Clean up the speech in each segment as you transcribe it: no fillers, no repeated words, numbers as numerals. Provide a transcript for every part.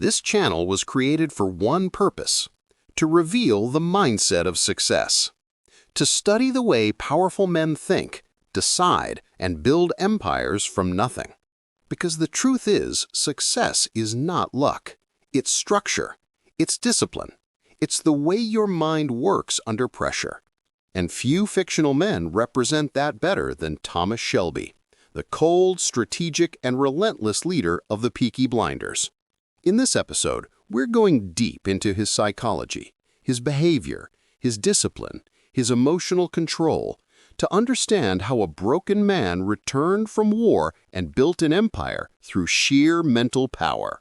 This channel was created for one purpose: to reveal the mindset of success, to study the way powerful men think, decide, and build empires from nothing. Because the truth is, success is not luck. It's structure. It's discipline. It's the way your mind works under pressure. And few fictional men represent that better than Thomas Shelby, the cold, strategic, and relentless leader of the Peaky Blinders. In this episode, we're going deep into his psychology, his behavior, his discipline, his emotional control, to understand how a broken man returned from war and built an empire through sheer mental power.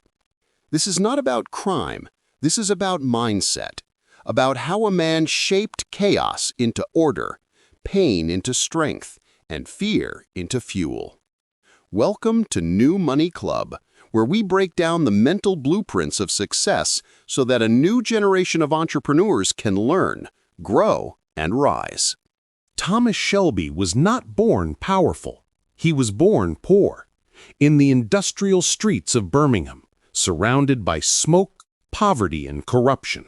This is not about crime. This is about mindset, about how a man shaped chaos into order, pain into strength, and fear into fuel. Welcome to New Money Club, where we break down the mental blueprints of success so that a new generation of entrepreneurs can learn, grow, and rise. Thomas Shelby was not born powerful. He was born poor, in the industrial streets of Birmingham, surrounded by smoke, poverty, and corruption.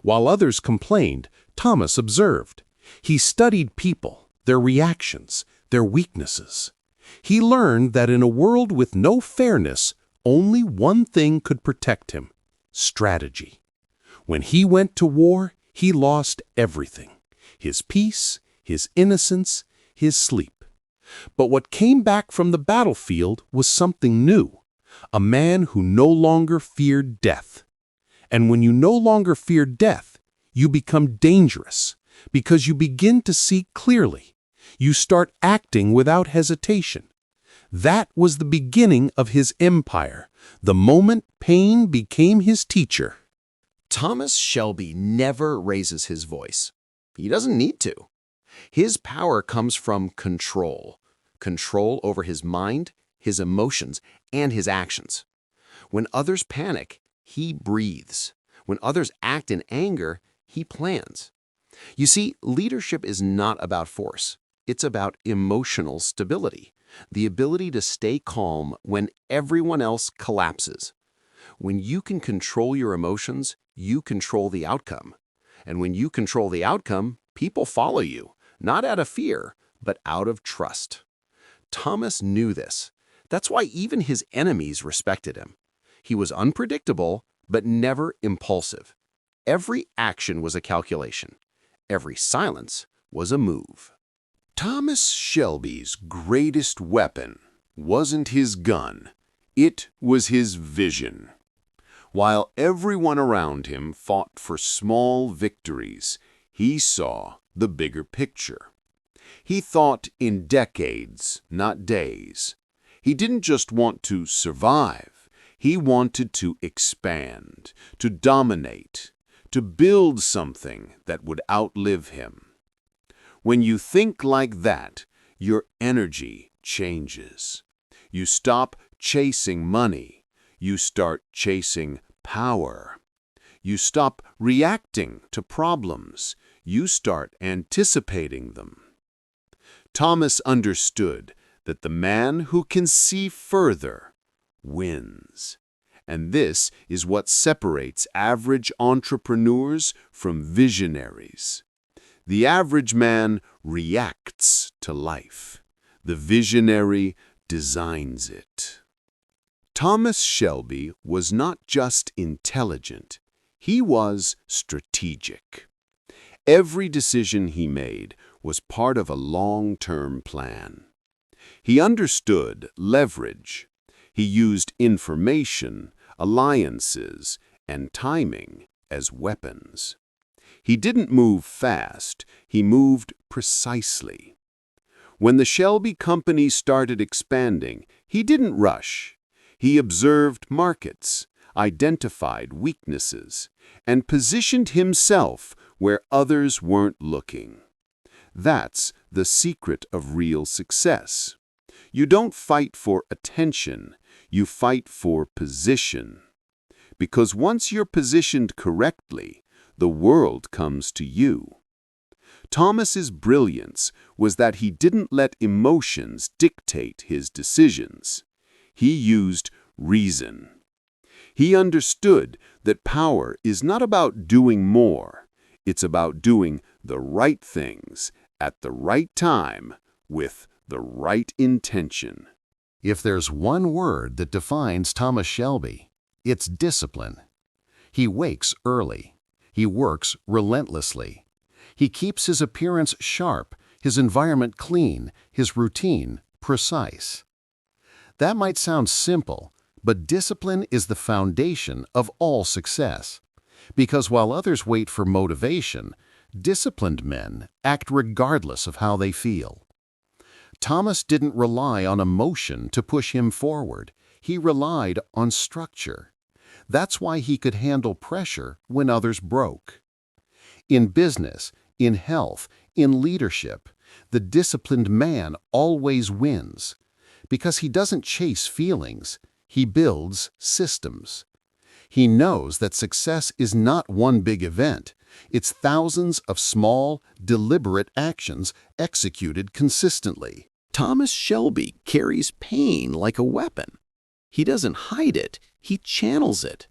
While others complained, Thomas observed. He studied people, their reactions, their weaknesses. He learned that in a world with no fairness, only one thing could protect him: strategy. When he went to war, he lost everything: his peace, his innocence, his sleep. But what came back from the battlefield was something new: a man who no longer feared death. And when you no longer fear death, you become dangerous, because you begin to see clearly. You start acting without hesitation. That was the beginning of his empire, the moment pain became his teacher. Thomas Shelby never raises his voice. He doesn't need to. His power comes from control. Control over his mind, his emotions, and his actions. When others panic, he breathes. When others act in anger, he plans. You see, leadership is not about force. It's about emotional stability, the ability to stay calm when everyone else collapses. When you can control your emotions, you control the outcome. And when you control the outcome, people follow you, not out of fear, but out of trust. Thomas knew this. That's why even his enemies respected him. He was unpredictable, but never impulsive. Every action was a calculation. Every silence was a move. Thomas Shelby's greatest weapon wasn't his gun. It was his vision. While everyone around him fought for small victories, he saw the bigger picture. He thought in decades, not days. He didn't just want to survive. He wanted to expand, to dominate, to build something that would outlive him. When you think like that, your energy changes. You stop chasing money. You start chasing power. You stop reacting to problems. You start anticipating them. Thomas understood that the man who can see further wins. And this is what separates average entrepreneurs from visionaries. The average man reacts to life. The visionary designs it. Thomas Shelby was not just intelligent. He was strategic. Every decision he made was part of a long-term plan. He understood leverage. He used information, alliances, and timing as weapons. He didn't move fast, he moved precisely. When the Shelby Company started expanding, he didn't rush. He observed markets, identified weaknesses, and positioned himself where others weren't looking. That's the secret of real success. You don't fight for attention, you fight for position. Because once you're positioned correctly, the world comes to you. Thomas's brilliance was that he didn't let emotions dictate his decisions. He used reason. He understood that power is not about doing more. It's about doing the right things at the right time with the right intention. If there's one word that defines Thomas Shelby, it's discipline. He wakes early. He works relentlessly. He keeps his appearance sharp, his environment clean, his routine precise. That might sound simple, but discipline is the foundation of all success. Because while others wait for motivation, disciplined men act regardless of how they feel. Thomas didn't rely on emotion to push him forward. He relied on structure. That's why he could handle pressure when others broke. In business, in health, in leadership, the disciplined man always wins. Because he doesn't chase feelings, he builds systems. He knows that success is not one big event. It's thousands of small, deliberate actions executed consistently. Thomas Shelby carries pain like a weapon. He doesn't hide it, he channels it.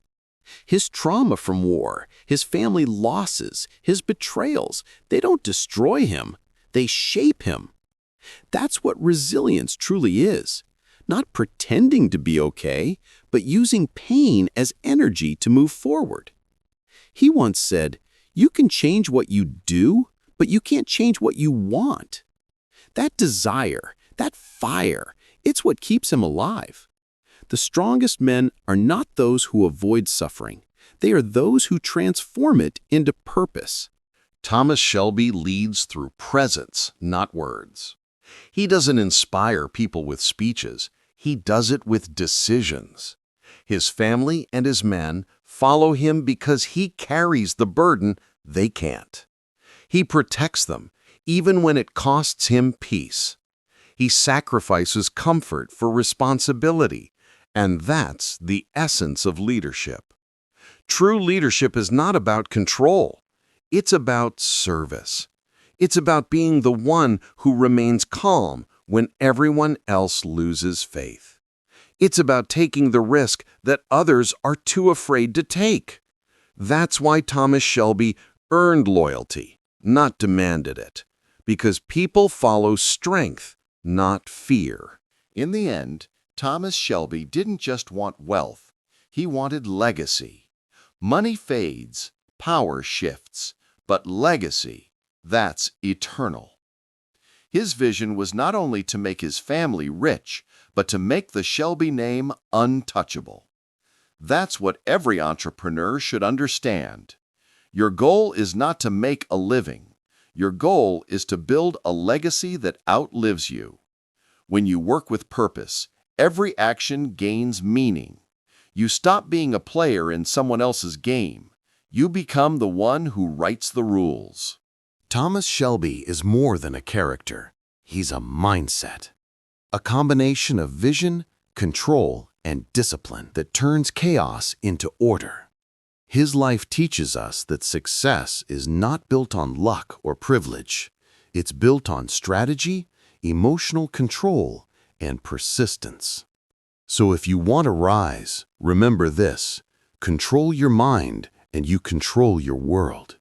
His trauma from war, his family losses, his betrayals, they don't destroy him, they shape him. That's what resilience truly is. Not pretending to be okay, but using pain as energy to move forward. He once said, "You can change what you do, but you can't change what you want." That desire, that fire, it's what keeps him alive. The strongest men are not those who avoid suffering. They are those who transform it into purpose. Thomas Shelby leads through presence, not words. He doesn't inspire people with speeches. He does it with decisions. His family and his men follow him because he carries the burden they can't. He protects them, even when it costs him peace. He sacrifices comfort for responsibility, and that's the essence of leadership. True leadership is not about control. It's about service. It's about being the one who remains calm when everyone else loses faith. It's about taking the risk that others are too afraid to take. That's why Thomas Shelby earned loyalty, not demanded it, because people follow strength, not fear. In the end, Thomas Shelby didn't just want wealth. He wanted legacy. Money fades, power shifts, but legacy, that's eternal. His vision was not only to make his family rich, but to make the Shelby name untouchable. That's what every entrepreneur should understand. Your goal is not to make a living. Your goal is to build a legacy that outlives you. When you work with purpose, every action gains meaning. You stop being a player in someone else's game. You become the one who writes the rules. Thomas Shelby is more than a character. He's a mindset. A combination of vision, control, and discipline that turns chaos into order. His life teaches us that success is not built on luck or privilege. It's built on strategy, emotional control, and persistence. So if you want to rise, remember this: control your mind and you control your world.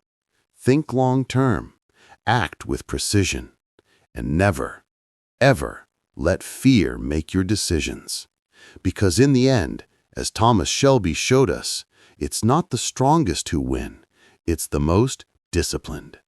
Think long-term, act with precision, and never, ever let fear make your decisions. Because in the end, as Thomas Shelby showed us, it's not the strongest who win, it's the most disciplined.